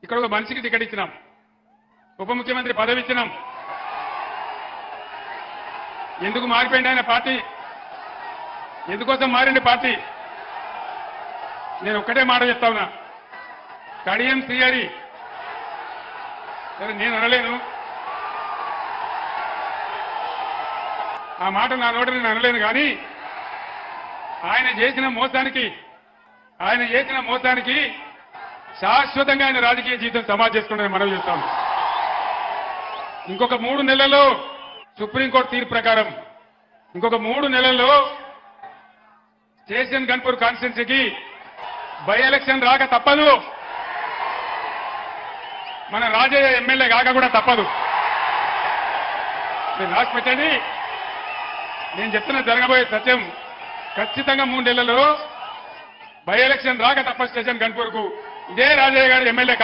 ఇక్కడ ఒక మనిషికి టికెట్ ఇచ్చినాం, ఉప ముఖ్యమంత్రి పదవి ఇచ్చినాం. ఎందుకు మారిపోయింది ఆయన పార్టీ? ఎందుకోసం మారింది పార్టీ? నేను ఒక్కటే మాట చెప్తా ఉన్నా, కడియం శ్రీహరి సరే నేను అనలేను, ఆ మాట నా నోట నేను అనలేను, కానీ ఆయన చేసిన మోసానికి శాశ్వతంగా ఆయన రాజకీయ జీవితం సమాధి చేసుకుంటారని మనం చేస్తాం. ఇంకొక 3 నెలల్లో సుప్రీంకోర్టు తీర్పు ప్రకారం ఇంకొక 3 నెలల్లో స్టేషన్ గన్పూర్ కాన్స్టిట్యున్సీకి బై ఎలక్షన్ రాక తప్పదు. మన రాజయ్య ఎమ్మెల్యే కాక కూడా తప్పదు. మీరు రాసి పెట్టండి. నేను చెప్తున్న జరగబోయే సత్యం. ఖచ్చితంగా 3 నెలల్లో బై ఎలక్షన్ రాక తప్ప స్టేషన్ గన్పూర్ కు ఇదే రాజయ్య గారు ఎమ్మెల్యే